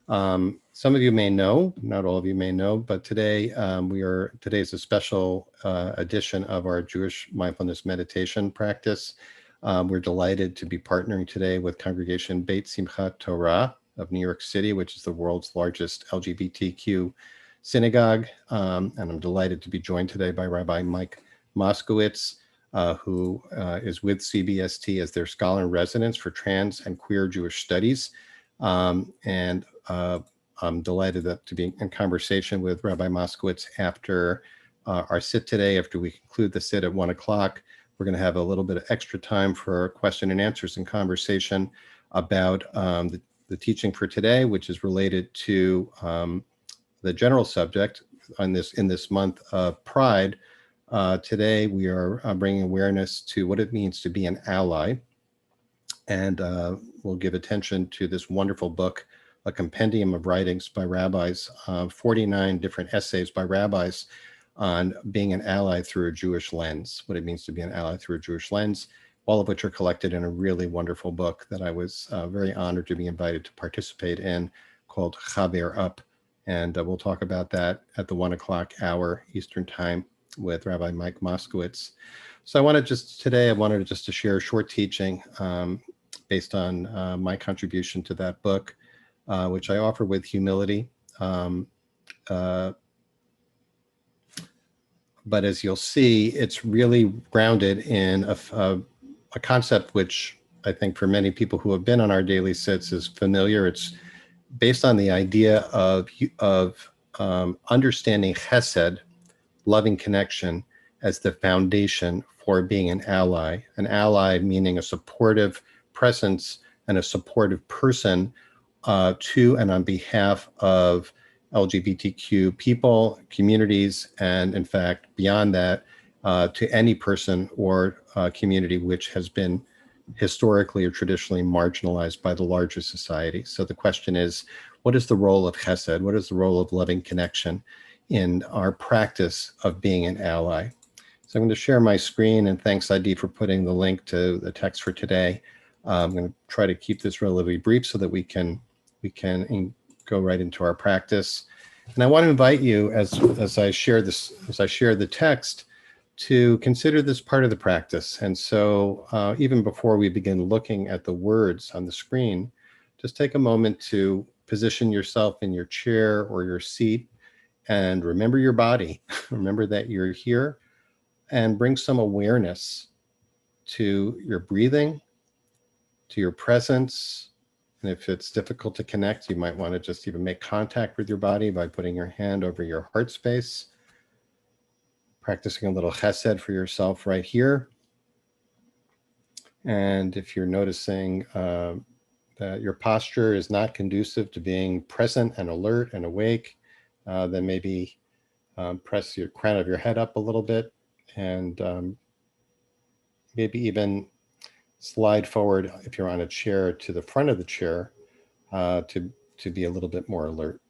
Some of you may know, not all of you may know, but today today is a special edition of our Jewish mindfulness meditation practice. We're delighted to be partnering today with Congregation Beit Simchat Torah of New York City, which is the world's largest LGBTQ synagogue. And I'm delighted to be joined today by Rabbi Margolius, who is with CBST as their scholar in residence for trans and queer Jewish studies. I'm delighted to be in conversation with Rabbi Margolius after our sit today. After we conclude the sit at 1 o'clock, we're going to have a little bit of extra time for question and answers and conversation about the teaching for today, which is related to the general subject in this month of Pride. Today, we are bringing awareness to what it means to be an ally. And we'll give attention to this wonderful book, a compendium of writings by rabbis, 49 different essays by rabbis on being an ally through a Jewish lens, what it means to be an ally through a Jewish lens, all of which are collected in a really wonderful book that I was very honored to be invited to participate in, called Chaber Up. And we'll talk about that at the 1 o'clock hour Eastern time with Rabbi Margolius. So I wanted to share a short teaching based on my contribution to that book, which I offer with humility. But as you'll see, it's really grounded in a concept which I think for many people who have been on our daily sits is familiar. It's based on the idea of understanding chesed, loving connection, as the foundation for being an ally. An ally meaning a supportive presence and a supportive person to and on behalf of LGBTQ people, communities, and in fact, beyond that, to any person or community which has been historically or traditionally marginalized by the larger society. So the question is, what is the role of chesed? What is the role of loving connection in our practice of being an ally? So I'm going to share my screen, and thanks, ID, for putting the link to the text for today. I'm going to try to keep this relatively brief so that we can go right into our practice. And I want to invite you, as I share the text, to consider this part of the practice. And so even before we begin looking at the words on the screen, just take a moment to position yourself in your chair or your seat and remember your body. Remember that you're here, and bring some awareness to your breathing, to your presence. And if it's difficult to connect, you might want to just even make contact with your body by putting your hand over your heart space, practicing a little chesed for yourself right here. And if you're noticing that your posture is not conducive to being present and alert and awake, then maybe press your crown of your head up a little bit, and maybe even slide forward, if you're on a chair, to the front of the chair to be a little bit more alert.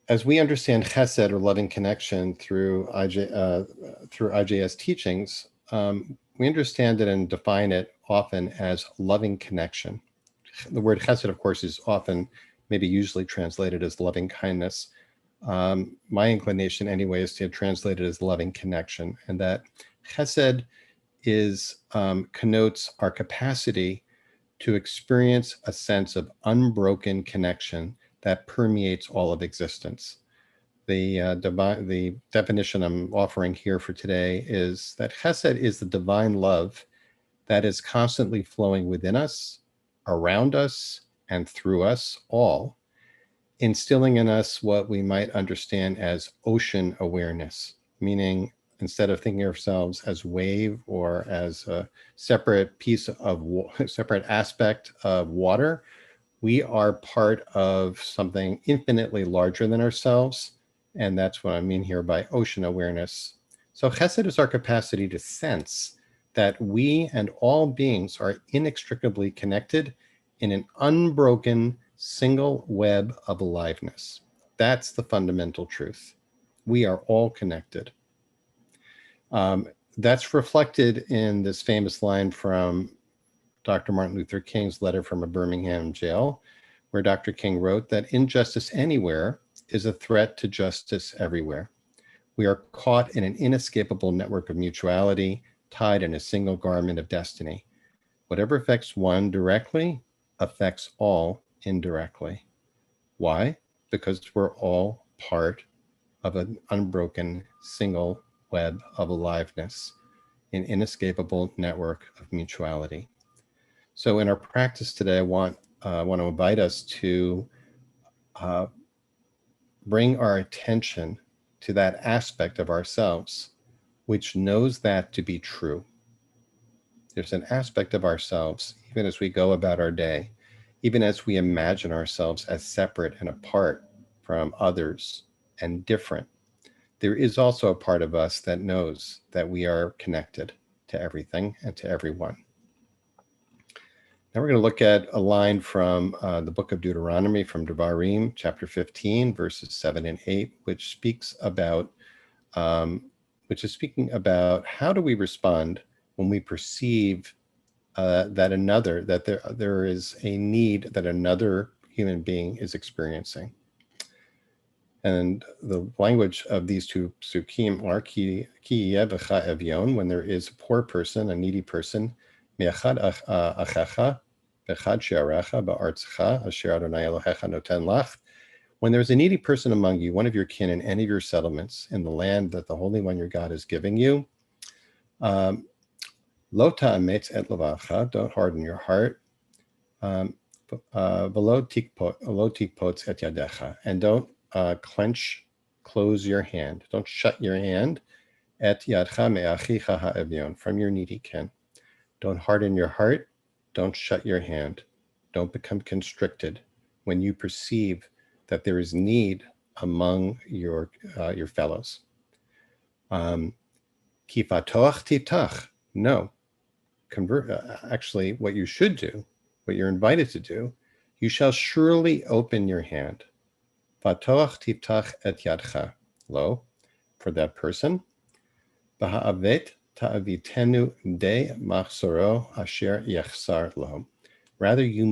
As we understand chesed, or loving connection, through IJS teachings, we understand it and define it often as loving connection. The word chesed, of course, is often, maybe usually translated as loving kindness. My inclination anyway is to translate it as loving connection, and that chesed connotes our capacity to experience a sense of unbroken connection that permeates all of existence. The definition I'm offering here for today is that chesed is the divine love that is constantly flowing within us, around us, and through us all, instilling in us what we might understand as ocean awareness, meaning instead of thinking of ourselves as wave or as a separate separate aspect of water, we are part of something infinitely larger than ourselves. And that's what I mean here by ocean awareness. So chesed is our capacity to sense that we and all beings are inextricably connected in an unbroken single web of aliveness. That's the fundamental truth. We are all connected. That's reflected in this famous line from Dr. Martin Luther King's letter from a Birmingham jail, where Dr. King wrote that injustice anywhere is a threat to justice everywhere. We are caught in an inescapable network of mutuality, tied in a single garment of destiny. Whatever affects one directly affects all indirectly. Why? Because we're all part of an unbroken single web of aliveness, an inescapable network of mutuality. So in our practice today, I want to invite us to bring our attention to that aspect of ourselves which knows that to be true. There's an aspect of ourselves, even as we go about our day, even as we imagine ourselves as separate and apart from others and different, there is also a part of us that knows that we are connected to everything and to everyone. Now we're going to look at a line from the book of Deuteronomy, from Devarim, chapter 15, verses 7 and 8, which speaks about, speaking about how do we respond when we perceive that there is a need that another human being is experiencing. And the language of these two psukim are ki v'cha evyon, when there is a poor person, a needy person, me'achad achecha v'chad she'arecha ba'artzecha asher Adonai Elohecha noten lach. When there's a needy person among you, one of your kin in any of your settlements in the land that the Holy One your God is giving you, lo ta'ametz et levacha, don't harden your heart, v'lo tikpotz et yadecha, and don't close your hand. Don't shut your hand. Et yadcha me'achicha ha'evyon, from your needy kin. Don't harden your heart. Don't shut your hand. Don't become constricted when you perceive that there is need among your fellows. Ki fatoach tiftach. No. Actually, what you should do, what you're invited to do, you shall surely open your hand. Fatoach tiftach et yadcha, lo, for that person. Baha'avet ta'avitenu de machsoro asher yechsar lo. Rather, you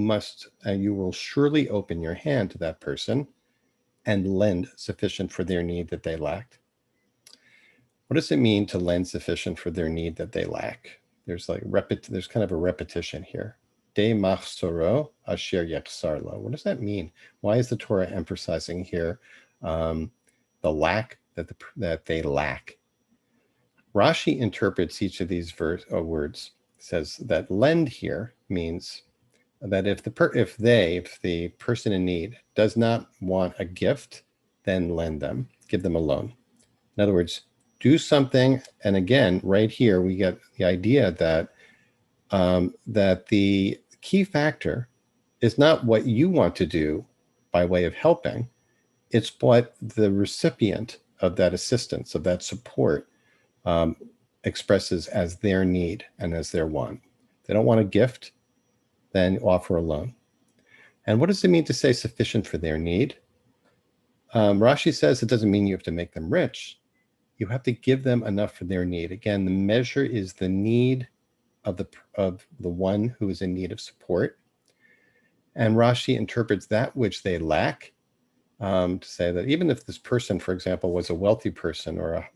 will surely open your hand to that person and lend sufficient for their need that they lack. What does it mean to lend sufficient for their need that they lack? There's kind of a repetition here. De machsoro asher yechsar lo. What does that mean? Why is the Torah emphasizing here the lack that they lack? Rashi interprets each of these words. Says that lend here means that if the person in need does not want a gift, then lend them, give them a loan. In other words, do something. And again, right here we get the idea that that the key factor is not what you want to do by way of helping, it's what the recipient of that assistance, of that support, expresses as their need and as their want. If they don't want a gift, then offer a loan. And what does it mean to say sufficient for their need? Rashi says it doesn't mean you have to make them rich. You have to give them enough for their need. Again, the measure is the need of the one who is in need of support. And Rashi interprets that which they lack to say that even if this person, for example, was a wealthy person or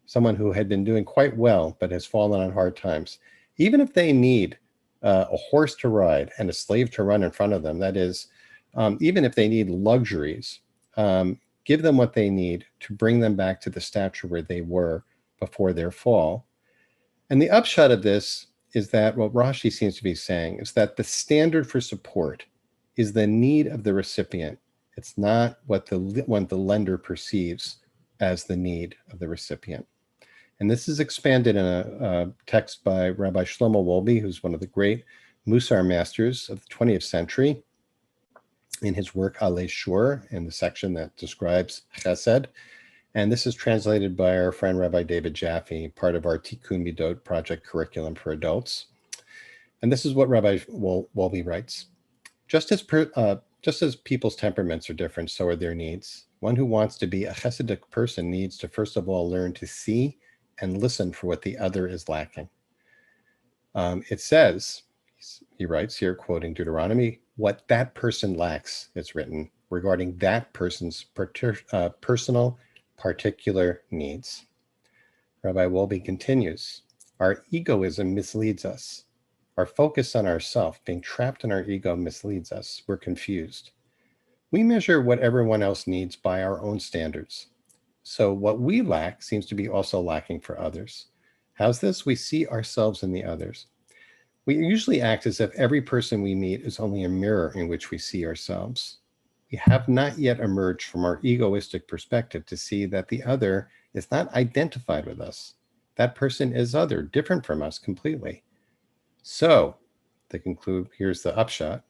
someone who had been doing quite well but has fallen on hard times, even if they need a horse to ride and a slave to run in front of them, that is, even if they need luxuries, give them what they need to bring them back to the stature where they were before their fall. And the upshot of this is that what Rashi seems to be saying is that the standard for support is the need of the recipient. It's not what the lender perceives as the need of the recipient. And this is expanded in a text by Rabbi Shlomo Wolbe, who's one of the great Musar masters of the 20th century, in his work Alei Shur, in the section that describes Chesed. And this is translated by our friend Rabbi David Jaffe, part of our Tikkun Midot project curriculum for adults. And this is what Rabbi Wolbe writes. Just as people's temperaments are different, so are their needs. One who wants to be a Chesidic person needs to first of all learn to see and listen for what the other is lacking. It says, he writes here, quoting Deuteronomy, what that person lacks, it's written, regarding that person's personal particular needs. Rabbi Wolbe continues, our egoism misleads us. Our focus on ourself, being trapped in our ego, misleads us. We're confused. We measure what everyone else needs by our own standards. So what we lack seems to be also lacking for others. How's this? We see ourselves in the others. We usually act as if every person we meet is only a mirror in which we see ourselves. We have not yet emerged from our egoistic perspective to see that the other is not identified with us. That person is other, different from us completely. So, to conclude, here's the upshot.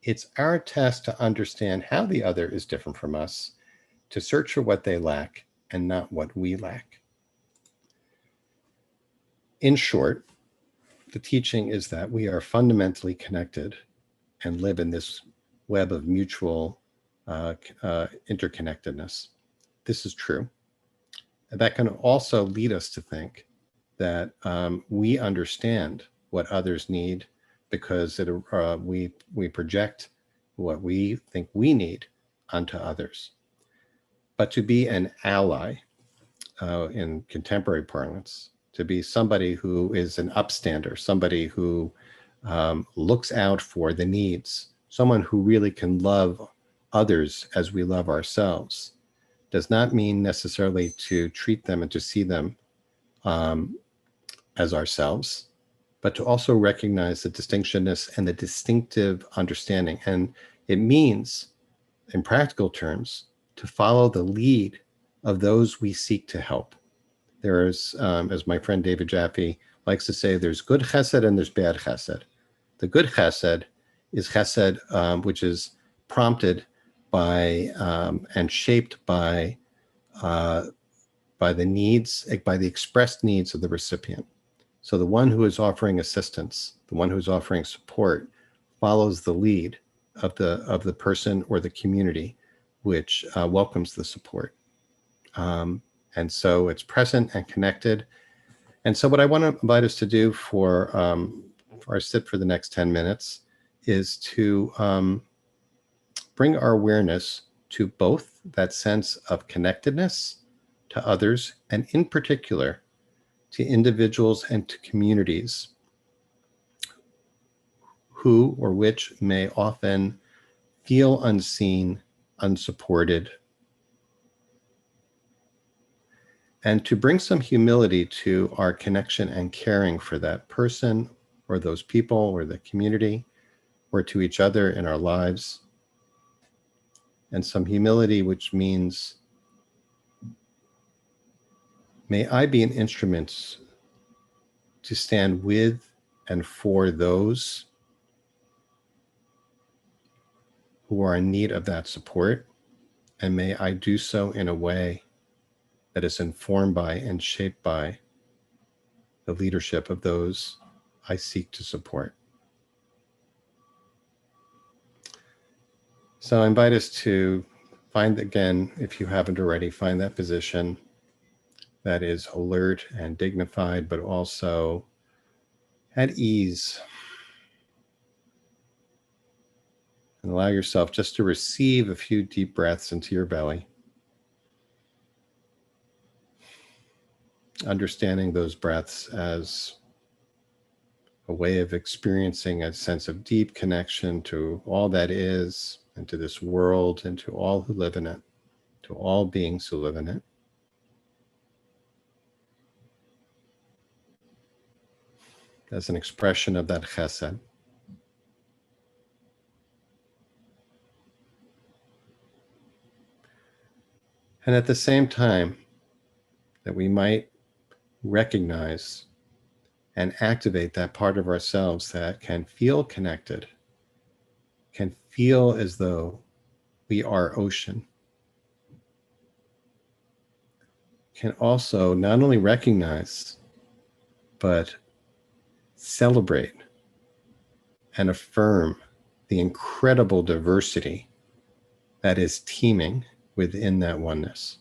It's our task to understand how the other is different from us, to search for what they lack and not what we lack. In short, the teaching is that we are fundamentally connected and live in this web of mutual interconnectedness. This is true. And that can also lead us to think that we understand what others need because we project what we think we need onto others. But to be an ally in contemporary parlance, to be somebody who is an upstander, somebody who looks out for the needs, someone who really can love others as we love ourselves, does not mean necessarily to treat them and to see them as ourselves, but to also recognize the distinctionness and the distinctive understanding. And it means, in practical terms, to follow the lead of those we seek to help. There is, as my friend David Jaffe likes to say, there's good chesed and there's bad chesed. The good chesed is chesed which is prompted by and shaped by the needs, by the expressed needs of the recipient. So the one who is offering assistance, the one who is offering support, follows the lead of the person or the community which welcomes the support. And so it's present and connected. And so what I want to invite us to do for our sit for the next 10 minutes is to bring our awareness to both that sense of connectedness to others, and in particular, to individuals and to communities who or which may often feel unseen, unsupported, and to bring some humility to our connection and caring for that person or those people or the community or to each other in our lives. And some humility, which means, may I be an instrument to stand with and for those who are in need of that support, and may I do so in a way that is informed by and shaped by the leadership of those I seek to support. So I invite us to find, again, if you haven't already, find that position that is alert and dignified, but also at ease. And allow yourself just to receive a few deep breaths into your belly. Understanding those breaths as a way of experiencing a sense of deep connection to all that is, and to this world, and to all who live in it, to all beings who live in it. As an expression of that chesed. And at the same time, that we might recognize and activate that part of ourselves that can feel connected, can feel as though we are ocean, can also not only recognize, but celebrate and affirm the incredible diversity that is teeming within that oneness.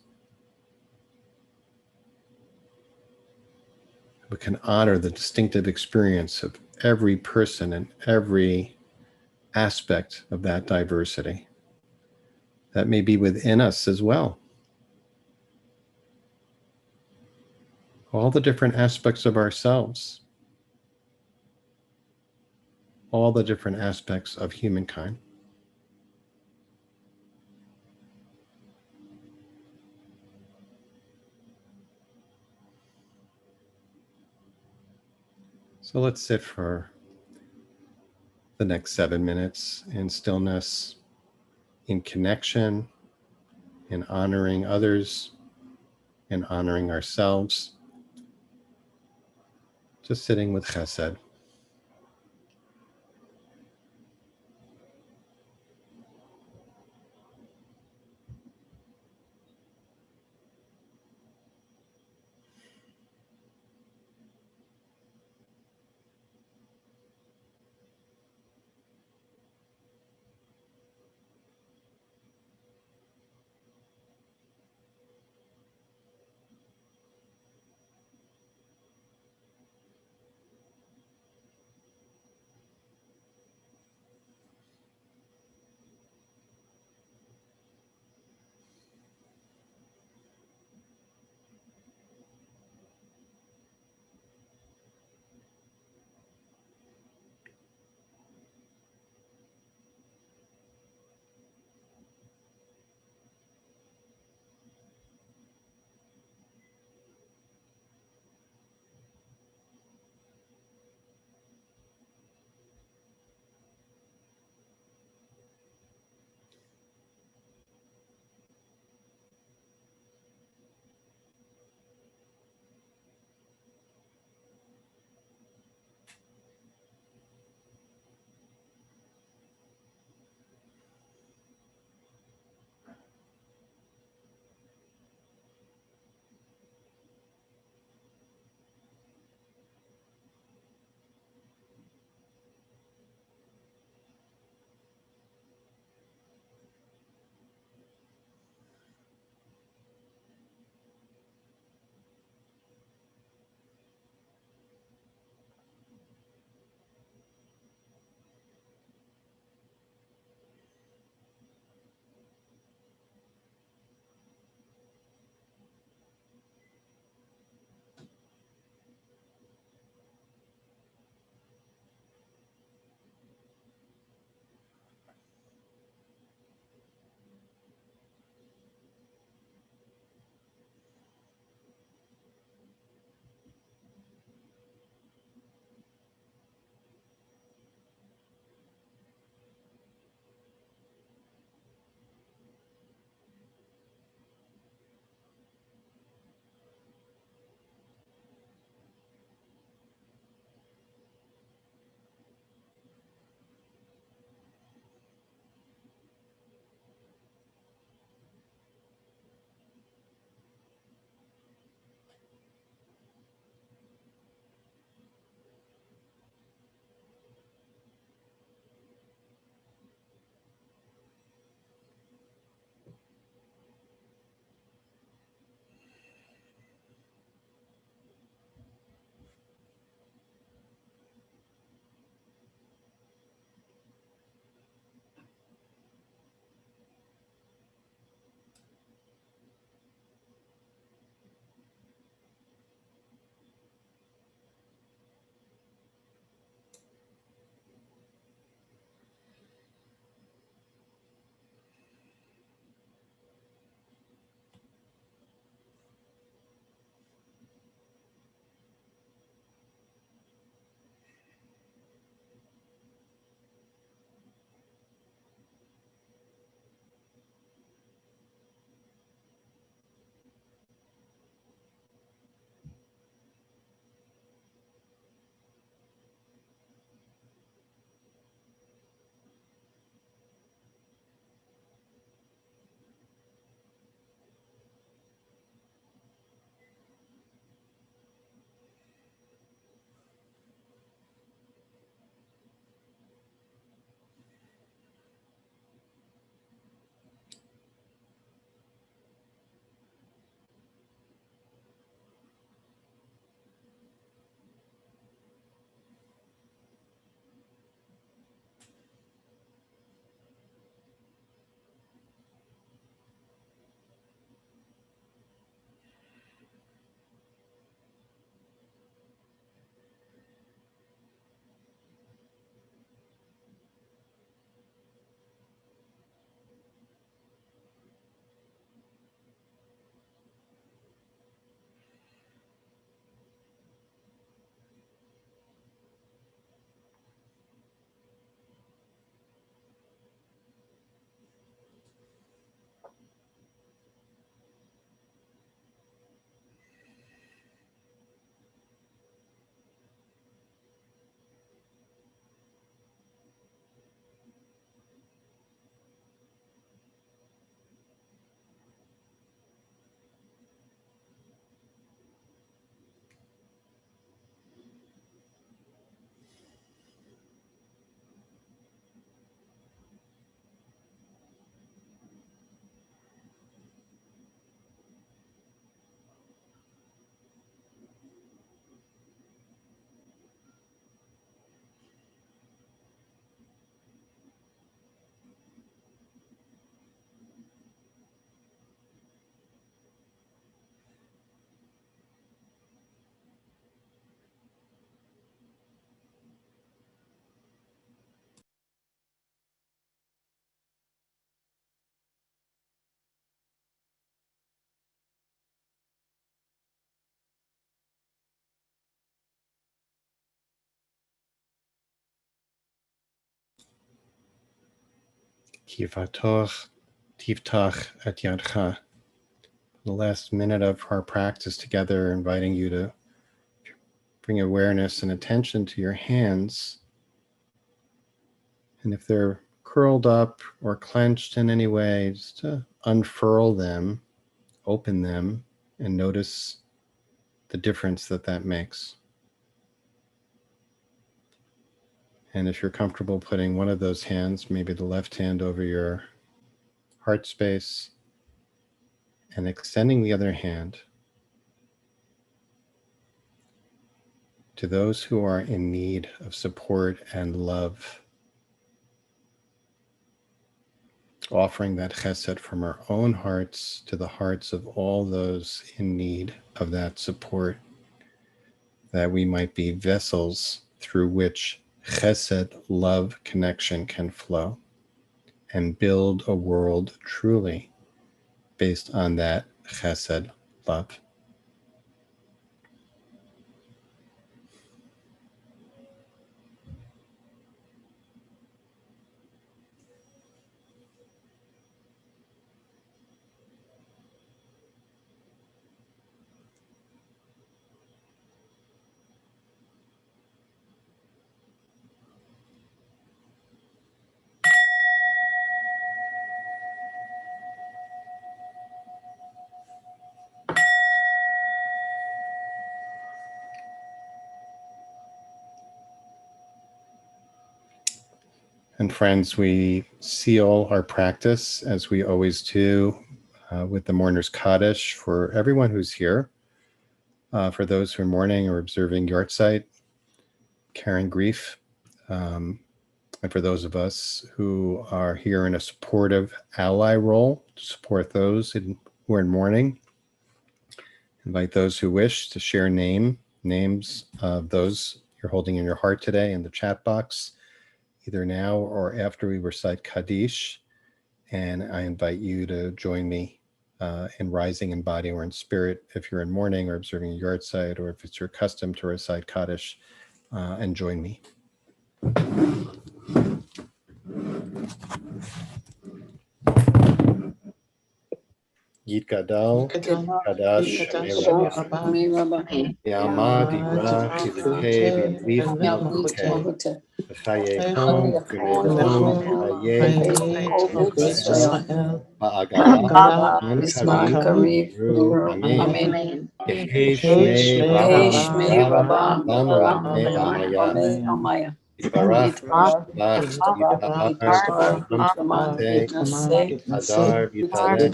We can honor the distinctive experience of every person and every aspect of that diversity that may be within us as well. All the different aspects of ourselves, all the different aspects of humankind. So let's sit for the next 7 minutes in stillness, in connection, in honoring others, in honoring ourselves. Just sitting with chesed. Tivatoch, Tivtach et Yadcha. The last minute of our practice together, inviting you to bring awareness and attention to your hands. And if they're curled up or clenched in any way, just to unfurl them, open them, and notice the difference that makes. And if you're comfortable putting one of those hands, maybe the left hand over your heart space, and extending the other hand to those who are in need of support and love, offering that chesed from our own hearts to the hearts of all those in need of that support, that we might be vessels through which chesed, love, connection can flow and build a world truly based on that chesed, love. And friends, we seal our practice, as we always do, with the Mourner's Kaddish for everyone who's here, for those who are mourning or observing Yartzeit, carrying grief, and for those of us who are here in a supportive ally role to support those who are in mourning. Invite those who wish to share names of those you're holding in your heart today in the chat box, either now or after we recite Kaddish. And I invite you to join me in rising in body or in spirit if you're in mourning or observing a Yartzeit, or if it's your custom to recite Kaddish, and join me. Yit Gadal, Kadash, Shemei Rabbi, Yamad, Yirah, Chizikei, V'yamliach Malchutei, V'chayei Chon, V'nei Chon, V'chayei Ba'agala, Man Karev, Ru, Amen. Yehei Shmei Rabba, Lam Le'amaya, Yitbarach, Yishlach, Yitabach, Yitnaseh, Adar, Yitaleh,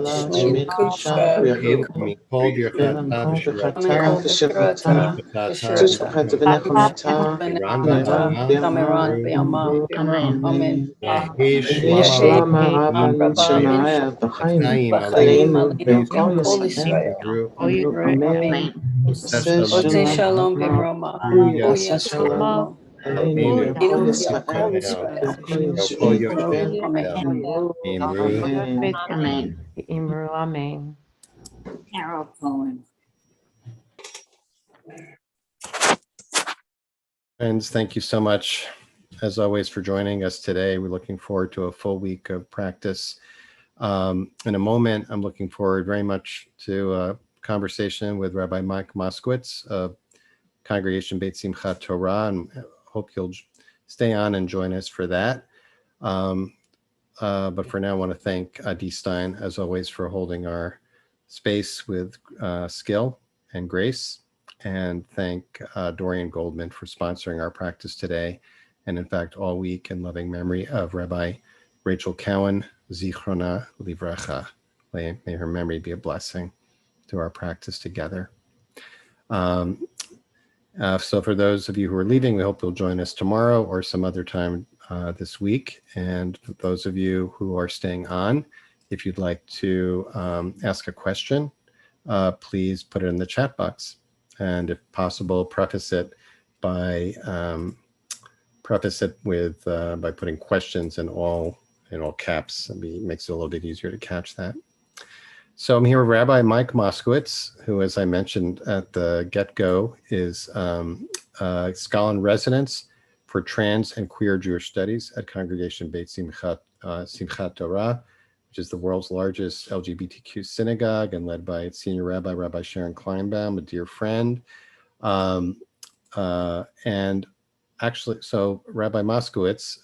Shmei Kusha, Mikol Birchata, Tushbata V'nechomata, Tamiran V'yama, Amen. Yehi Shlama Rabba B'chaim Aleinu V'Kol Yisrael, Amen. Oti Shalom B'Roma, Uya Shalom, Aleinu V'Kol Yisrael, Amen. Amen. Carol Cohen. Friends, thank you so much, as always, for joining us today. We're looking forward to a full week of practice. In a moment, I'm looking forward very much to a conversation with Rabbi Marc of Congregation Beit Simchat Torah, and hope you'll stay on and join us for that. But for now, I want to thank Adi Stein, as always, for holding our space with skill and grace, and thank Dorian Goldman for sponsoring our practice today, and in fact, all week, in loving memory of Rabbi Rachel Cowan, Zichrona Livracha. May her memory be a blessing to our practice together. So for those of you who are leaving, we hope you'll join us tomorrow or some other time this week. And for those of you who are staying on, if you'd like to ask a question, please put it in the chat box. And if possible, preface it by putting questions in all caps. It makes it a little bit easier to catch that. So I'm here with Rabbi Mike Moskowitz, who, as I mentioned at the get-go, is scholar in residence for trans and queer Jewish studies at Congregation Beit Simchat Torah, which is the world's largest LGBTQ synagogue and led by its senior rabbi, Rabbi Sharon Kleinbaum, a dear friend. And actually, so Rabbi Moskowitz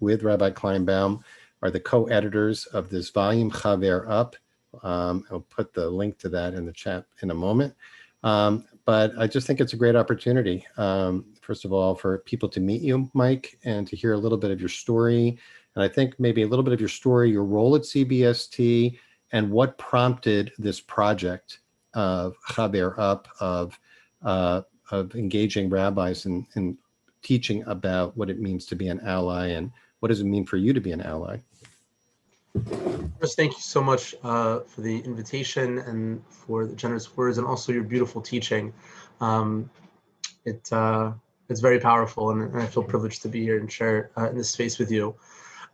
with Rabbi Kleinbaum are the co-editors of this volume, Chaver Up. I'll put the link to that in the chat in a moment. But I just think it's a great opportunity, first of all, for people to meet you, Mike, and to hear a little bit of your story. And I think maybe a little bit of your story, your role at CBST, and what prompted this project of Chaber Up, of engaging rabbis in teaching about what it means to be an ally, and what does it mean for you to be an ally. First, thank you so much for the invitation and for the generous words, and also your beautiful teaching. It's very powerful, and I feel privileged to be here and share in this space with you.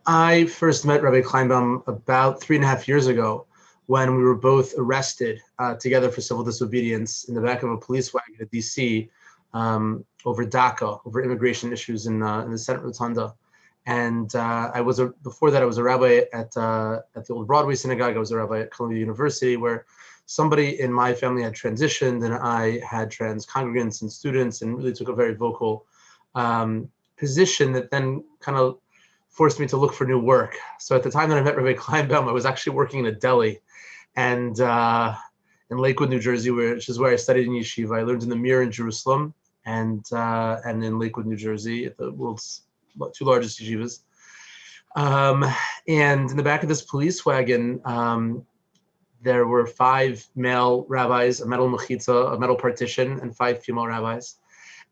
I first met Rabbi Kleinbaum about 3.5 years ago when we were both arrested together for civil disobedience in the back of a police wagon at DC over DACA, over immigration issues in the Senate Rotunda. And before that, I was a rabbi at the old Broadway synagogue. I was a rabbi at Columbia University, where somebody in my family had transitioned, and I had trans congregants and students, and really took a very vocal position that then kind of forced me to look for new work. So at the time that I met Rabbi Kleinbaum, I was actually working in a deli, and in Lakewood, New Jersey, which is where I studied in yeshiva. I learned in the Mir in Jerusalem, and in Lakewood, New Jersey, at the world's two largest yeshivas. And in the back of this police wagon, there were 5 male rabbis, a metal mechitza, a metal partition, and 5 female rabbis.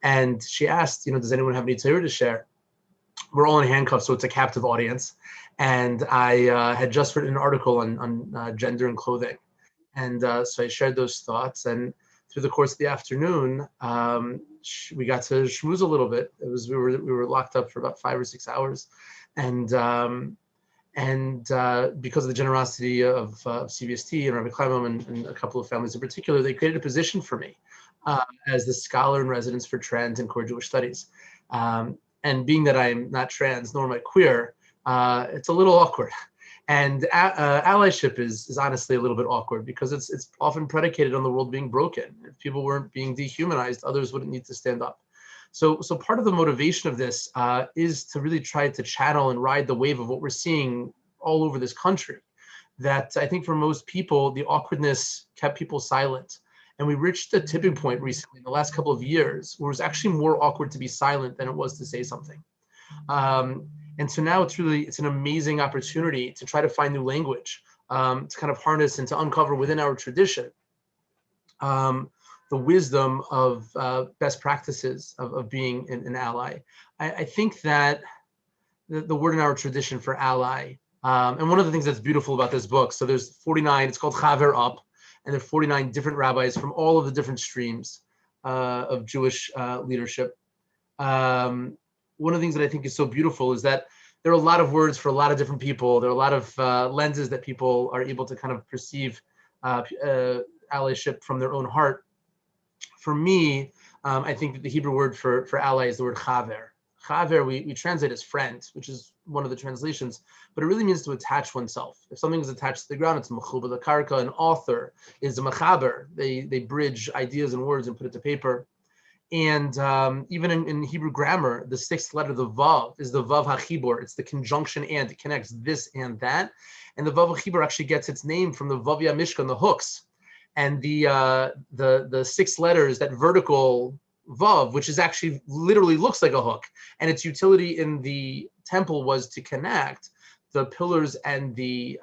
And she asked, does anyone have any Torah to share? We're all in handcuffs, so it's a captive audience. And I had just written an article on gender and clothing. And so I shared those thoughts. And through the course of the afternoon, we got to schmooze a little bit. We were locked up for about 5 or 6 hours, and because of the generosity of CBST and Rabbi Kleinbaum and a couple of families in particular, they created a position for me as the scholar in residence for trans and queer Jewish studies. And being that I'm not trans nor am I queer, it's a little awkward. And allyship is honestly a little bit awkward because it's often predicated on the world being broken. If people weren't being dehumanized, others wouldn't need to stand up. So part of the motivation of this is to really try to channel and ride the wave of what we're seeing all over this country. That I think for most people, the awkwardness kept people silent. And we reached a tipping point recently in the last couple of years where it was actually more awkward to be silent than it was to say something. And so now it's an amazing opportunity to try to find new language, to kind of harness and to uncover within our tradition the wisdom of best practices of being an ally. I think that the word in our tradition for ally, and one of the things that's beautiful about this book, so there's 49, it's called Chaver Up, and there are 49 different rabbis from all of the different streams of Jewish leadership. One of the things that I think is so beautiful is that there are a lot of words for a lot of different people. There are a lot of lenses that people are able to kind of perceive allyship from their own heart. For me, I think that the Hebrew word for ally is the word chaver. Chaver, we translate as friend, which is one of the translations, but it really means to attach oneself. If something is attached to the ground, it's mechuba the karka. An author is a mechaber. They bridge ideas and words and put it to paper. And even in Hebrew grammar, the 6th letter, the vav, is the vav hachibor. It's the conjunction and. It connects this and that. And the vav hachibor actually gets its name from the vav yamishkan, the hooks. And the 6 letters, that vertical vav, which is actually literally looks like a hook, and its utility in the temple was to connect the pillars and the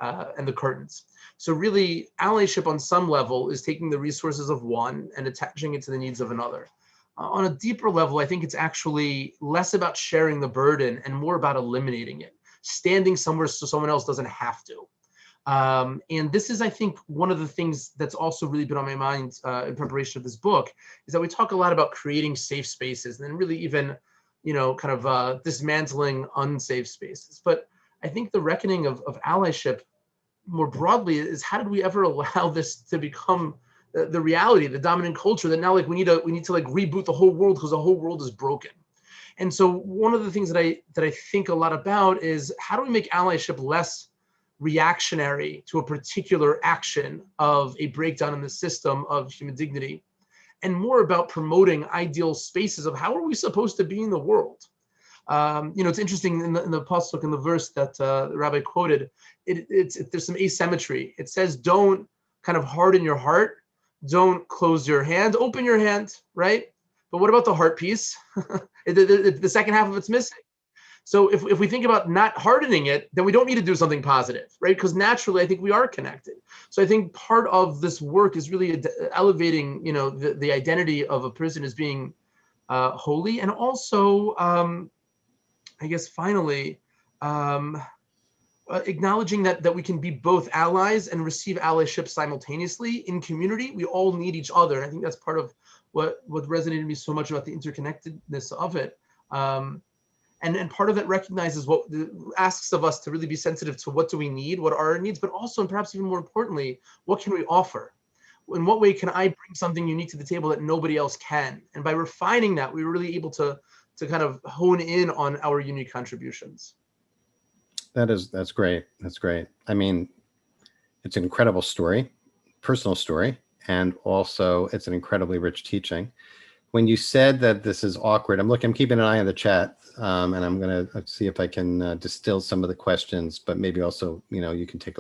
curtains. So really, allyship on some level is taking the resources of one and attaching it to the needs of another. On a deeper level, I think it's actually less about sharing the burden and more about eliminating it, standing somewhere so someone else doesn't have to. And this is, I think, one of the things that's also really been on my mind in preparation of this book, is that we talk a lot about creating safe spaces and then really even, kind of dismantling unsafe spaces. But I think the reckoning of allyship more broadly is, how did we ever allow this to become the reality, the dominant culture, that now we need to reboot the whole world because the whole world is broken. And so one of the things that I think a lot about is how do we make allyship less reactionary to a particular action of a breakdown in the system of human dignity, and more about promoting ideal spaces of how are we supposed to be in the world. It's interesting in the pasuk, in the verse that the Rabbi quoted, there's some asymmetry. It says, don't kind of harden your heart, don't close your hand, open your hand, right? But what about the heart piece? The second half of it's missing. So if we think about not hardening it, then we don't need to do something positive, right? Because naturally, I think we are connected. So I think part of this work is really elevating, the identity of a person as being holy, and also, I guess, finally, acknowledging that we can be both allies and receive allyship simultaneously in community. We all need each other. And I think that's part of what resonated with me so much about the interconnectedness of it. And part of that recognizes asks of us to really be sensitive to what do we need, what are our needs, but also, and perhaps even more importantly, what can we offer? In what way can I bring something unique to the table that nobody else can? And by refining that, we're really able to kind of hone in on our unique contributions. That's great. That's great. I mean, it's an incredible story, personal story, and also it's an incredibly rich teaching. When you said that this is awkward, I'm keeping an eye on the chat, and I'm going to see if I can distill some of the questions, but maybe also, you can if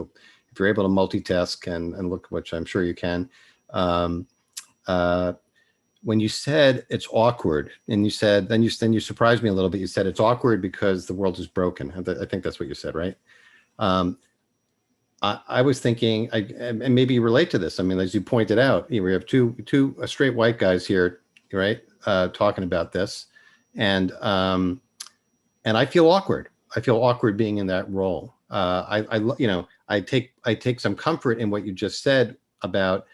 you're able to multitask and look, which I'm sure you can. When you said it's awkward, and you said, then you surprised me a little bit. You said it's awkward because the world is broken. I think that's what you said, right? I was thinking, and maybe you relate to this. I mean, as you pointed out, we have two straight white guys here, right, talking about this, and I feel awkward. I feel awkward being in that role. I take some comfort in what you just said about,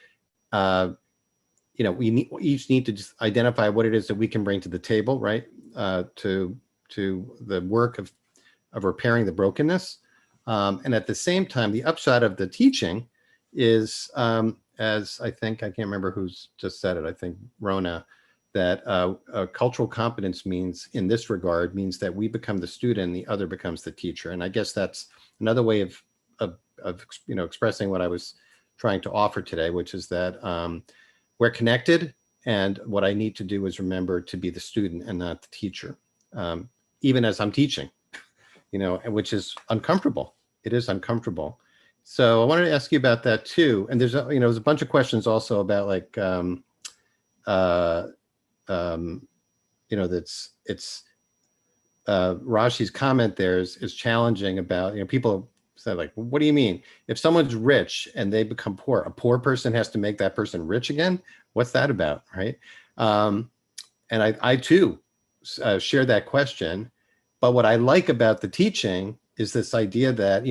we each need to just identify what it is that we can bring to the table, right, to the work of repairing the brokenness. And at the same time, the upside of the teaching is, as I can't remember who's just said it, I think Rona, that cultural competence means, in this regard, means that we become the student and the other becomes the teacher. And I guess that's another way of expressing what I was trying to offer today, which is that we're connected, and what I need to do is remember to be the student and not the teacher, even as I'm teaching, which is uncomfortable. It is uncomfortable. So I wanted to ask you about that too. And there's a bunch of questions also about it's Rashi's comment there is challenging about, people say what do you mean? If someone's rich and they become poor, a poor person has to make that person rich again? What's that about, right? And I too share that question. But what I like about the teaching is this idea that,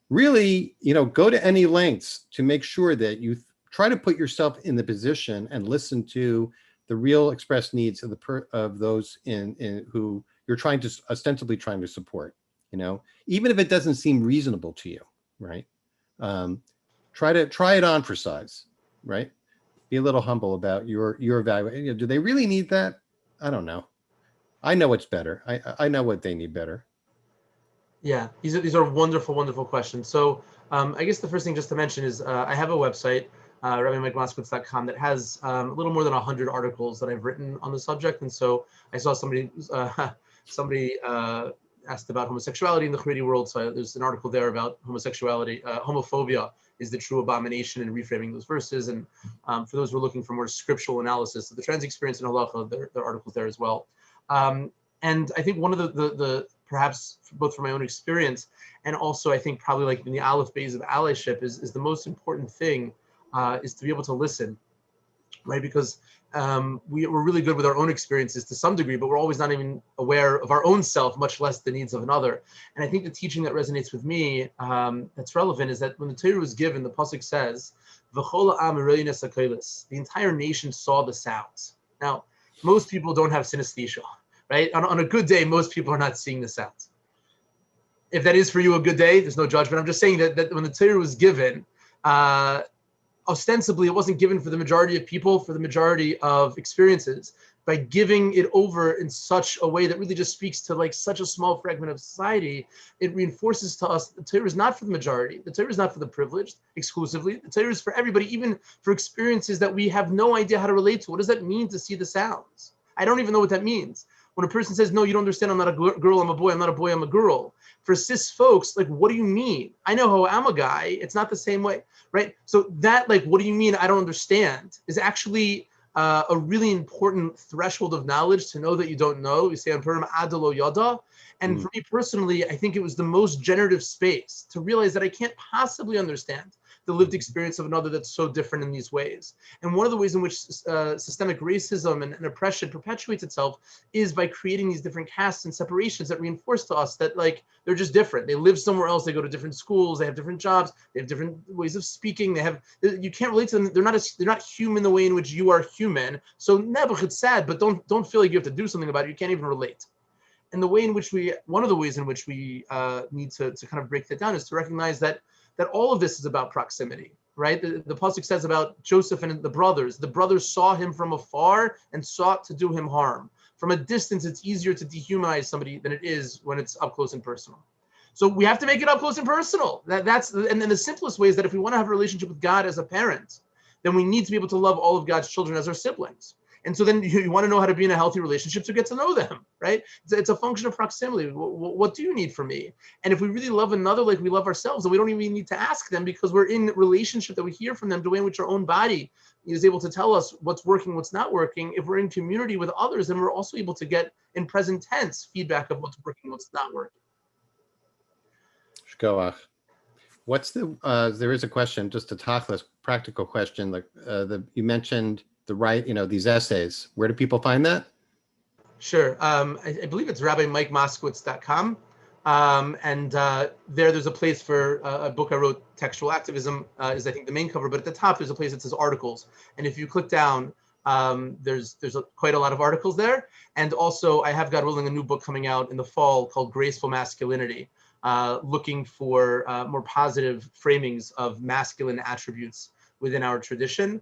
really, go to any lengths to make sure that you try to put yourself in the position and listen to the real expressed needs of those in who you're ostensibly trying to support, even if it doesn't seem reasonable to you, right? Try it on for size, right? Be a little humble about your evaluation. Do they really need that? I don't know. I know what's better. I know what they need better. Yeah, these are wonderful, wonderful questions. So I guess the first thing just to mention is I have a website, RabbiMikeMoskowitz.com, that has a little more than 100 articles that I've written on the subject. And so I saw somebody asked about homosexuality in the Haredi world. So there's an article there about homosexuality. Homophobia is the true abomination, and reframing those verses. And for those who are looking for more scriptural analysis of the trans experience in halacha, there are articles there as well. And I think one of the perhaps both from my own experience, and also I think probably in the Aleph Beis of allyship, is the most important thing is to be able to listen, right? Because we're really good with our own experiences to some degree, but we're always not even aware of our own self, much less the needs of another. And I think the teaching that resonates with me that's relevant is that when the Torah was given, the pasuk says, "V'chol ha'am ro'eh hakolos," the entire nation saw the sounds. Now, most people don't have synesthesia, right? On a good day, most people are not seeing the sounds. If that is for you a good day, there's no judgment. I'm just saying that when the Torah was given, ostensibly it wasn't given for the majority of people, for the majority of experiences, by giving it over in such a way that really just speaks to like such a small fragment of society, it reinforces to us the Torah is not for the majority. The Torah is not for the privileged exclusively. The Torah is for everybody, even for experiences that we have no idea how to relate to. What does that mean to see the sounds? I don't even know what that means. When a person says, no, you don't understand, I'm not a girl, I'm a boy, I'm not a boy, I'm a girl. For cis folks, like, what do you mean? I know how I'm a guy. It's not the same way, right? So that, like, what do you mean I don't understand is actually a really important threshold of knowledge to know that you don't know. We say on Purim, Adalo Yada. And for me personally, I think it was the most generative space to realize that I can't possibly understand the lived experience of another that's so different in these ways. And one of the ways in which systemic racism and oppression perpetuates itself is by creating these different castes and separations that reinforce to us that like they're just different. They live somewhere else, they go to different schools, they have different jobs, they have different ways of speaking, you can't relate to them. They're not human the way in which you are human. So nebuch, it's sad, but don't feel like you have to do something about it. You can't even relate. And one of the ways in which we need to kind of break that down is to recognize that all of this is about proximity, right? The pasuk says about Joseph and the brothers saw him from afar and sought to do him harm. From a distance, it's easier to dehumanize somebody than it is when it's up close and personal. So we have to make it up close and personal. And then the simplest way is that if we want to have a relationship with God as a parent, then we need to be able to love all of God's children as our siblings. And so then you want to know how to be in a healthy relationship to get to know them, right? It's a function of proximity. What do you need from me? And if we really love another like we love ourselves, then we don't even need to ask them because we're in relationship that we hear from them the way in which our own body is able to tell us what's working, what's not working. If we're in community with others, then we're also able to get in present tense feedback of what's working, what's not working. Shkoach. What's there is a question, just a tachless practical question. Like you mentioned the right, these essays. Where do people find that? Sure. I believe it's RabbiMikeMoskowitz.com. And there's a place for a book I wrote, Textual Activism, is I think the main cover. But at the top, there's a place that says articles. And if you click down, there's quite a lot of articles there. And also, I have, God willing, a new book coming out in the fall called Graceful Masculinity, looking for more positive framings of masculine attributes within our tradition,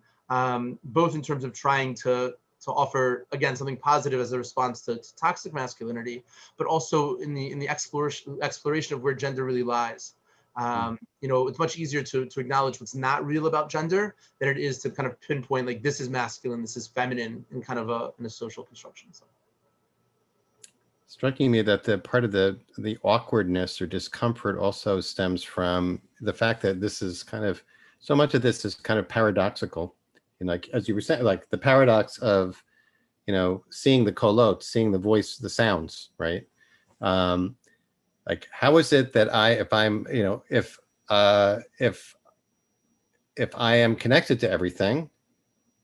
both in terms of trying to offer, again, something positive as a response to toxic masculinity, but also in the exploration of where gender really lies. It's much easier to acknowledge what's not real about gender than it is to kind of pinpoint like this is masculine, this is feminine in kind of in a social construction. So. Striking me that the part of the awkwardness or discomfort also stems from the fact that this is kind of, so much of this is kind of paradoxical. And like, as you were saying, like the paradox of, seeing the kolot, seeing the voice, the sounds, right? Like, how is it that if I am connected to everything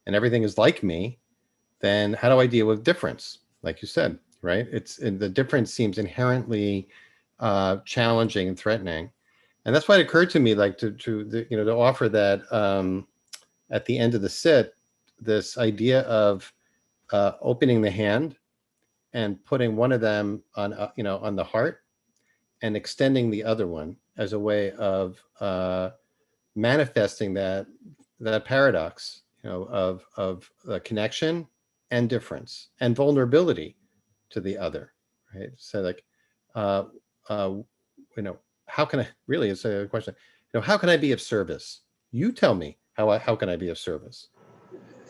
and everything is like me, then how do I deal with difference? Like you said, right? The difference seems inherently challenging and threatening. And that's why it occurred to me, like to offer that at the end of the sit, this idea of opening the hand and putting one of them on, on the heart and extending the other one as a way of manifesting that paradox, of connection and difference and vulnerability to the other, right? So like, how can I really, it's a question, how can I be of service? You tell me, how can I be of service?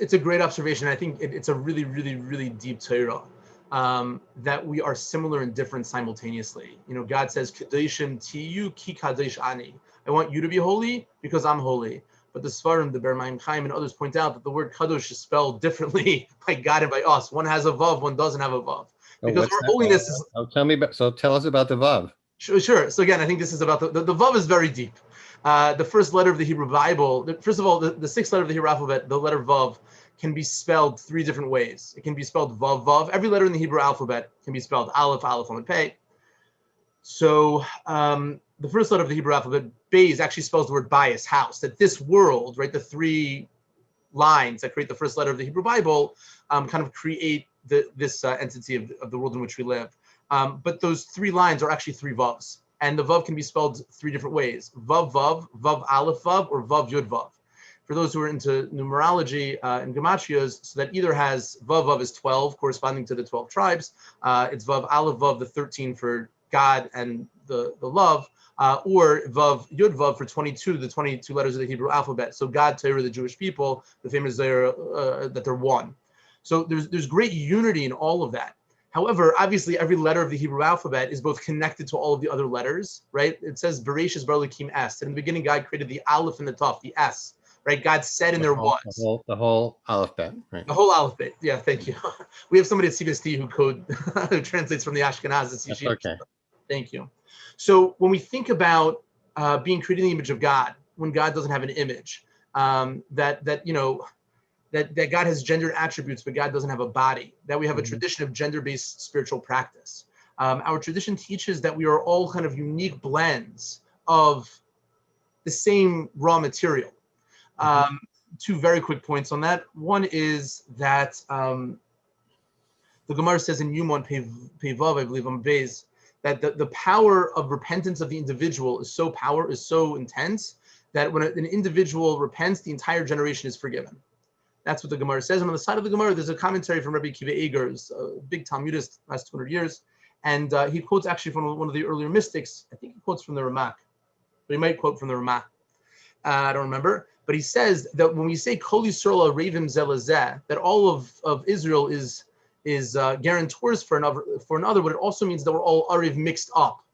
It's a great observation. I think it's a really, really, really deep Torah, that we are similar and different simultaneously. God says, Kadeshim tiyu ki kadesh ani. I want you to be holy because I'm holy. But the Svarim, the Bermaim Chaim, and others point out that the word kadosh is spelled differently by God and by us. One has a vav, one doesn't have a vav. Because our holiness is... tell us about the vav. Sure. So again, I think this is about the vav is very deep. The first letter of the Hebrew Bible, first of all, the sixth letter of the Hebrew alphabet, the letter vav, can be spelled three different ways. It can be spelled vav, vav. Every letter in the Hebrew alphabet can be spelled aleph, aleph, and pei. So the first letter of the Hebrew alphabet, beis, actually spells the word bias, house. That this world, right, the three lines that create the first letter of the Hebrew Bible, kind of create this entity of the world in which we live. But those three lines are actually three vavs. And the vav can be spelled three different ways: vav vav, vav aleph vav, or vav yud vav. for those who are into numerology and gematrias, so that either has Vav Vav is 12, corresponding to the 12 tribes. It's Vav Aleph Vav, the 13 for God and the love, or Vav Yud Vav for 22, the 22 letters of the Hebrew alphabet. So God, Torah, the Jewish people, the famous Zayir, that they're one. So there's great unity in all of that. However, obviously, every letter of the Hebrew alphabet is both connected to all of the other letters, right? It says Bereshis Bar Elokim Es. In the beginning, God created the Aleph and the Taf, the S, right? God said, and there was. The whole alphabet, right? The whole alphabet. Yeah, thank you. We have somebody at CBST who translates from the Ashkenaz. That's okay. Thank you. So when we think about being created in the image of God, when God doesn't have an image, that God has gendered attributes, but God doesn't have a body, that we have a tradition of gender-based spiritual practice. Our tradition teaches that we are all kind of unique blends of the same raw material. Two very quick points on that. One is that the Gemara says in Yumon Pevav, I believe, on Beis, that the power of repentance of the individual is so intense that when an individual repents, the entire generation is forgiven. That's what the Gemara says. And on the side of the Gemara, there's a commentary from Rabbi Kiva Eger, who's a big Talmudist, last 200 years. And he quotes actually from one of the earlier mystics. I think he quotes from the Ramak, but he might quote from the Ramak. I don't remember. But he says that when we say Kol Yisrael Ravim Zelazeh, that all of Israel is guarantors for another, but it also means that we're all Ariv mixed up.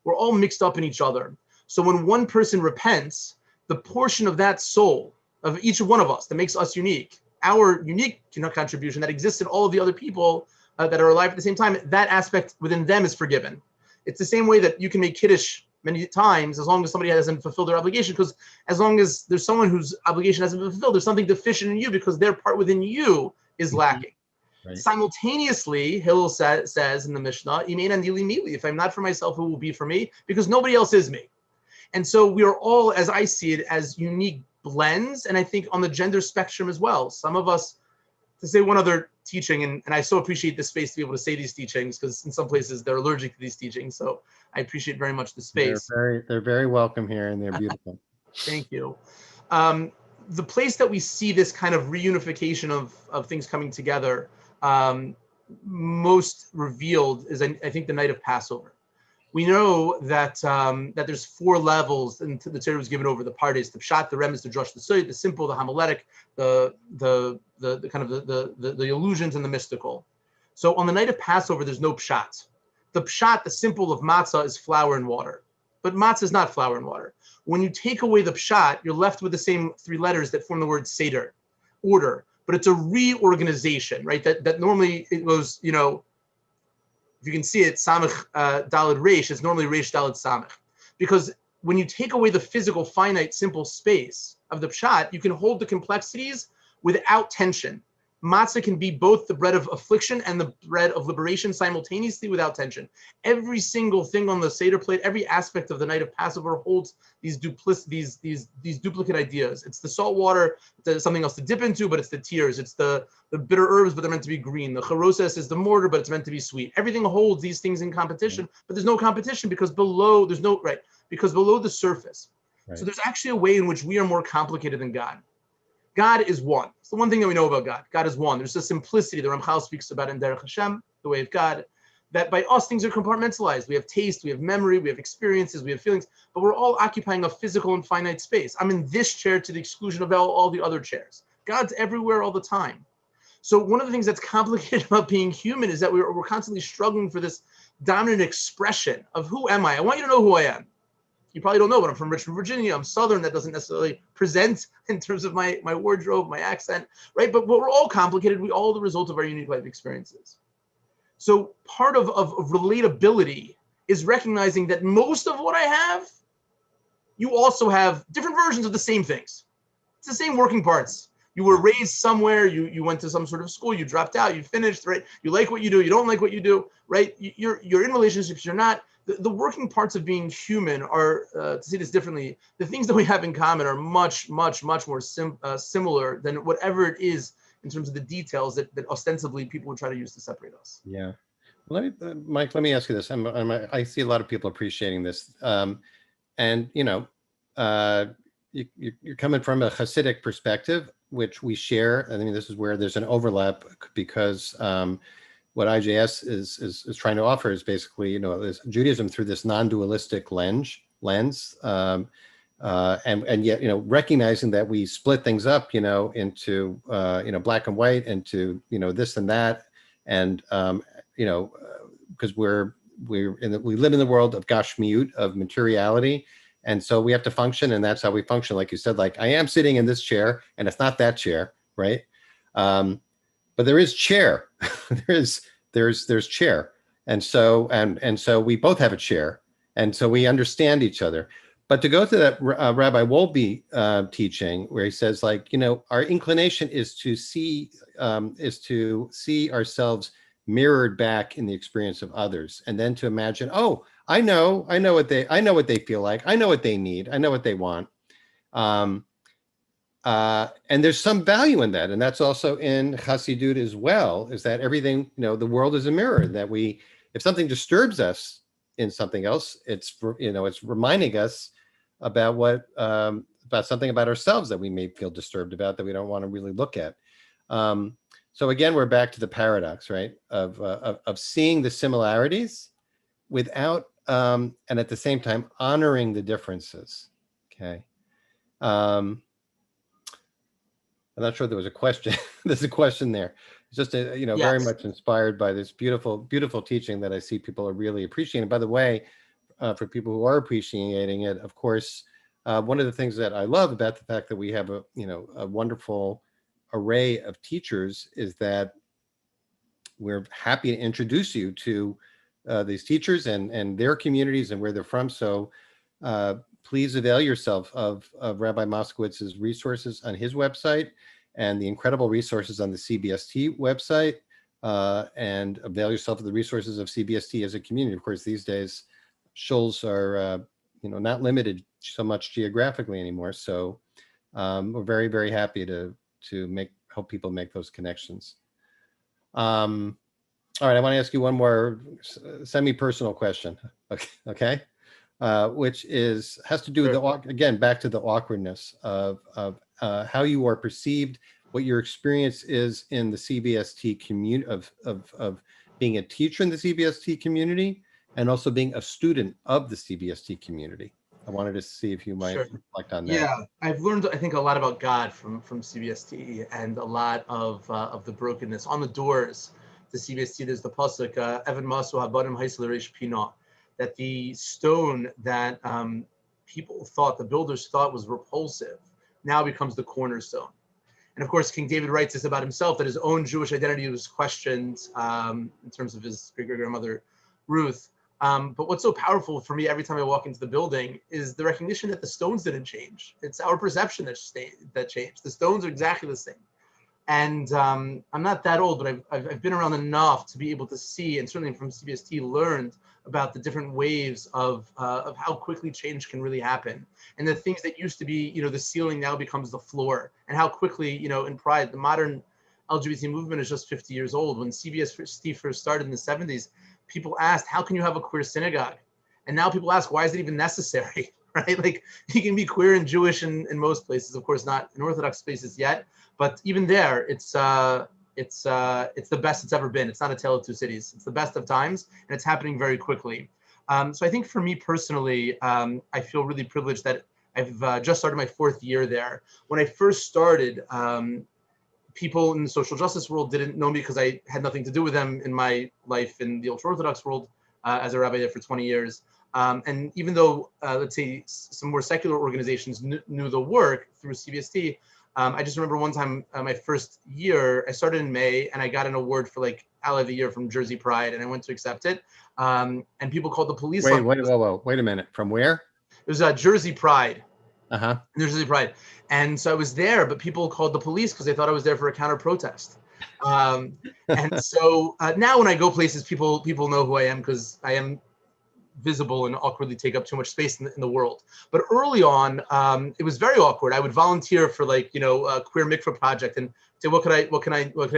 We're all mixed up in each other. So when one person repents, the portion of that soul, of each one of us that makes us unique, our unique contribution that exists in all of the other people that are alive at the same time, that aspect within them is forgiven. It's the same way that you can make Kiddush many times as long as somebody hasn't fulfilled their obligation, because as long as there's someone whose obligation hasn't been fulfilled, there's something deficient in you because their part within you is lacking. Right. Simultaneously, Hillel says in the Mishnah, if I'm not for myself, who will be for me? Because nobody else is me. And so we are all, as I see it, as unique blends, and I think on the gender spectrum as well. Some of us, to say one other teaching, and I so appreciate this space to be able to say these teachings, because in some places they're allergic to these teachings, so I appreciate very much the space. They're very welcome here, and they're beautiful. Thank you. The place that we see this kind of reunification of things coming together most revealed is, I think, the night of Passover. We know that that there's 4 levels, and the Torah was given over the parties: the Pshat, the Remez, the Drush, the Sod, the simple, the homiletic, the kind of the illusions, and the mystical. So on the night of Passover, there's no Pshat. The Pshat, the simple of matzah, is flour and water, but matzah is not flour and water. When you take away the Pshat, you're left with the same 3 letters that form the word Seder, order, but it's a reorganization, right? That normally it goes, if you can see it, Samech Daled Reish, it's normally Reish Daled Samech. Because when you take away the physical, finite, simple space of the Pshat, you can hold the complexities without tension. Matzah can be both the bread of affliction and the bread of liberation simultaneously without tension. Every single thing on the Seder plate, every aspect of the night of Passover holds these duplicate ideas. It's the salt water, there's something else to dip into, but it's the tears. It's the bitter herbs, but they're meant to be green. The charoses is the mortar, but it's meant to be sweet. Everything holds these things in competition, but there's no competition because below the surface. Right. So there's actually a way in which we are more complicated than God. God is one. It's the one thing that we know about God. God is one. There's a simplicity. The Ramchal speaks about in Derech Hashem, the way of God, that by us, things are compartmentalized. We have taste, we have memory, we have experiences, we have feelings, but we're all occupying a physical and finite space. I'm in this chair to the exclusion of all the other chairs. God's everywhere all the time. So one of the things that's complicated about being human is that we're constantly struggling for this dominant expression of who am I? I want you to know who I am. You probably don't know, but I'm from Richmond, Virginia. I'm Southern. That doesn't necessarily present in terms of my wardrobe, my accent, right? But we're all complicated. We all the result of our unique life experiences. So part of relatability is recognizing that most of what I have, you also have different versions of the same things. It's the same working parts. You were raised somewhere, you went to some sort of school, you dropped out, you finished, right? You like what you do, you don't like what you do, right? You're in relationships, you're not. The working parts of being human are, to say this differently, the things that we have in common are much, much, much more similar than whatever it is in terms of the details that ostensibly people would try to use to separate us. Yeah. Well, Mike, let me ask you this. I see a lot of people appreciating this. And, you're coming from a Hasidic perspective, which we share. I mean, this is where there's an overlap because what IJS is trying to offer is basically, is Judaism through this non-dualistic lens, and yet, recognizing that we split things up, into black and white, into this and that, and because we live in the world of gashmiut, of materiality. And so we have to function, and that's how we function. Like you said, like I am sitting in this chair, and it's not that chair, right? But there is chair. there's chair, and so we both have a chair, and so we understand each other. But to go to that Rabbi Wolbe teaching, where he says, like, our inclination is to see ourselves mirrored back in the experience of others, and then to imagine, oh, I know what they feel like. I know what they need. I know what they want. And there's some value in that. And that's also in Chassidut as well, is that everything, the world is a mirror, that if something disturbs us in something else, it's reminding us about about something about ourselves that we may feel disturbed about, that we don't want to really look at. So again, we're back to the paradox, right? Of seeing the similarities without, and at the same time, honoring the differences. Okay. I'm not sure there was a question. There's a question there. It's just, Yes. very much inspired by this beautiful, beautiful teaching that I see people are really appreciating. By the way, for people who are appreciating it, of course, one of the things that I love about the fact that we have a wonderful array of teachers is that we're happy to introduce you to these teachers and their communities and where they're from. So please avail yourself of Rabbi Moskowitz's resources on his website and the incredible resources on the CBST website, and avail yourself of the resources of CBST as a community. Of course, these days, shuls are not limited so much geographically anymore. So we're very, very happy to help people make those connections. All right, I want to ask you one more semi-personal question. Okay. Which has to do with again, back to the awkwardness of how you are perceived, what your experience is in the CBST community of being a teacher in the CBST community, and also being a student of the CBST community. I wanted to see if you might reflect on that. Yeah, I've learned, I think, a lot about God from CBST, and a lot of the brokenness on the doors to CBST. There's the pasuk, Evan Masu Habadim Haisel Reish Pinah, that the stone that the builders thought was repulsive, now becomes the cornerstone. And of course, King David writes this about himself, that his own Jewish identity was questioned in terms of his great-great-grandmother Ruth. But what's so powerful for me every time I walk into the building is the recognition that the stones didn't change. It's our perception that changed. The stones are exactly the same. And I'm not that old, but I've been around enough to be able to see, and certainly from CBST learned about the different waves of how quickly change can really happen. And the things that used to be, the ceiling now becomes the floor, and how quickly, in Pride, the modern LGBT movement is just 50 years old. When CBST first started in the 70s, people asked, how can you have a queer synagogue? And now people ask, why is it even necessary, right? Like, you can be queer and Jewish in most places, of course, not in Orthodox spaces yet, but even there, it's the best it's ever been. It's not a tale of two cities. It's the best of times, and it's happening very quickly. So I think for me personally, I feel really privileged that I've just started my 4th year there. When I first started, people in the social justice world didn't know me because I had nothing to do with them in my life in the ultra-Orthodox world as a rabbi there for 20 years. And even though, let's say, some more secular organizations knew the work through CBST, I just remember one time, my first year, I started in May, and I got an award for like Ally of the Year from Jersey Pride, and I went to accept it. And people called the police. Wait a minute. From where? It was Jersey Pride. Uh-huh. Jersey Pride. And so I was there, but people called the police because they thought I was there for a counter protest. And so now when I go places, people know who I am, because I am visible and awkwardly take up too much space in the world. But early on, it was very awkward. I would volunteer for like, a queer mikvah project and say, what could I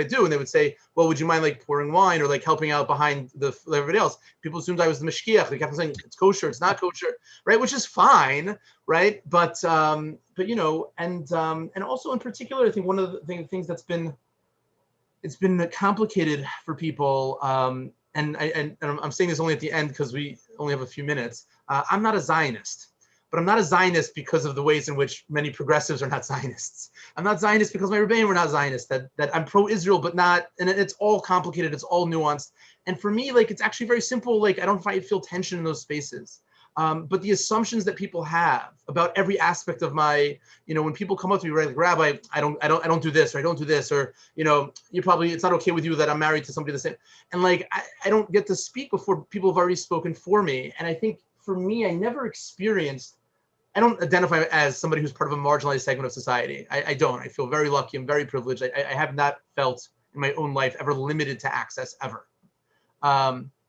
do? And they would say, well, would you mind like pouring wine or like helping out behind everybody else? People assumed I was the mashgiach. They kept saying it's kosher, it's not kosher, right? Which is fine, right? But and also in particular, I think one of the things it's been complicated for people. And I'm saying this only at the end because we only have a few minutes. I'm not a Zionist, but I'm not a Zionist because of the ways in which many progressives are not Zionists. I'm not Zionist because my Rebbeim were not Zionists, that I'm pro-Israel, but not, and it's all complicated, it's all nuanced. And for me, like, it's actually very simple. Like, I don't feel tension in those spaces. But the assumptions that people have about every aspect of my, when people come up to me, right, like, Rabbi, I don't do this, or I don't do this, or, it's not okay with you that I'm married to somebody the same. And like, I don't get to speak before people have already spoken for me. And I think for me, I don't identify as somebody who's part of a marginalized segment of society. I don't. I feel very lucky. I'm very privileged. I have not felt in my own life ever limited to access ever.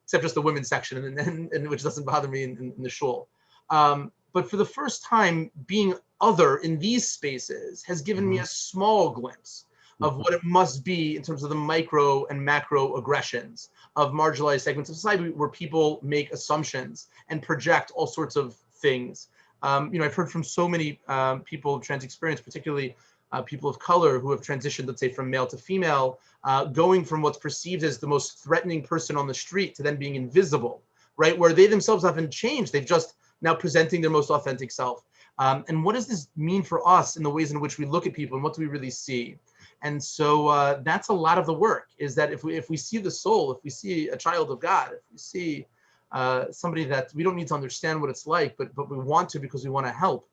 Except just the women's section, and which doesn't bother me in the shul. But for the first time, being other in these spaces has given me a small glimpse of what it must be in terms of the micro and macro aggressions of marginalized segments of society, where people make assumptions and project all sorts of things. I've heard from so many people of trans experience, particularly people of color who have transitioned, let's say, from male to female, going from what's perceived as the most threatening person on the street to then being invisible, right? Where they themselves haven't changed. They've just now presenting their most authentic self. And what does this mean for us in the ways in which we look at people, and what do we really see? And so that's a lot of the work, is that if we see the soul, if we see a child of God, if we see somebody that we don't need to understand what it's like, but we want to because we want to help.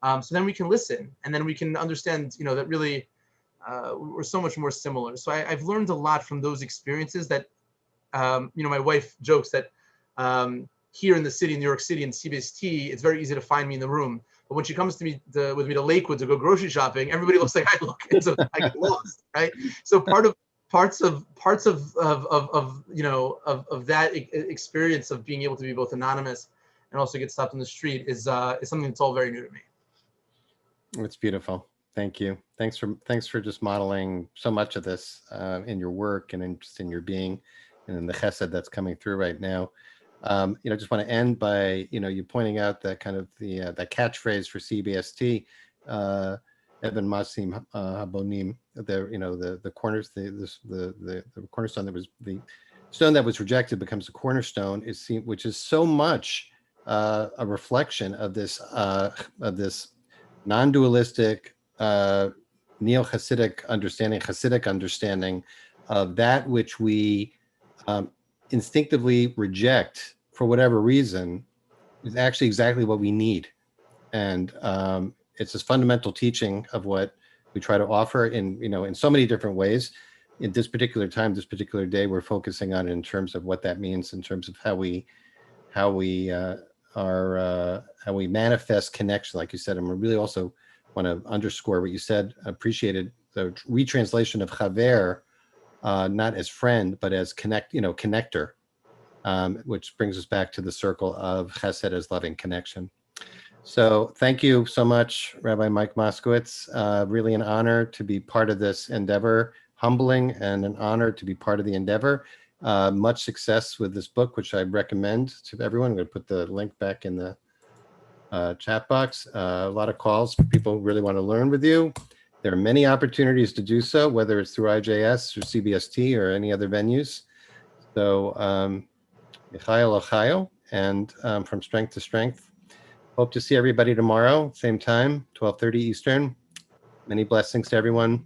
So then we can listen, and then we can understand, that really we're so much more similar. So I've learned a lot from those experiences that, my wife jokes that here in the city, in New York City, in CBST, it's very easy to find me in the room. But when she comes with me to Lakewood to go grocery shopping, everybody looks like I look, and so I get lost, right? So parts of that experience of being able to be both anonymous and also get stopped in the street is something that's all very new to me. It's beautiful. Thank you. Thanks for just modeling so much of this in your work and just in your being and in the chesed that's coming through right now. Just want to end by you pointing out that kind of that catchphrase for CBST, Eben Masim Habonim, the corners, the cornerstone that was the stone that was rejected becomes a cornerstone, which is so much a reflection of this non-dualistic neo-Hasidic understanding of that which we instinctively reject for whatever reason is actually exactly what we need. And it's this fundamental teaching of what we try to offer in so many different ways. In this particular time, this particular day, we're focusing on it in terms of what that means, in terms of how we manifest connection, like you said. And we really also want to underscore what you said. Appreciated the retranslation of chaver, not as friend, but as connector, which brings us back to the circle of chesed as loving connection. So thank you so much, Rabbi Mike Moskowitz. Really an honor to be part of this endeavor, humbling and an honor to be part of the endeavor. Much success with this book, which I recommend to everyone. I'm going to put the link back in the chat box. A lot of calls for people who really want to learn with you. There are many opportunities to do so, whether it's through IJS or CBST or any other venues. So, Michael Ochayo, and from strength to strength. Hope to see everybody tomorrow, same time, 12:30 Eastern. Many blessings to everyone.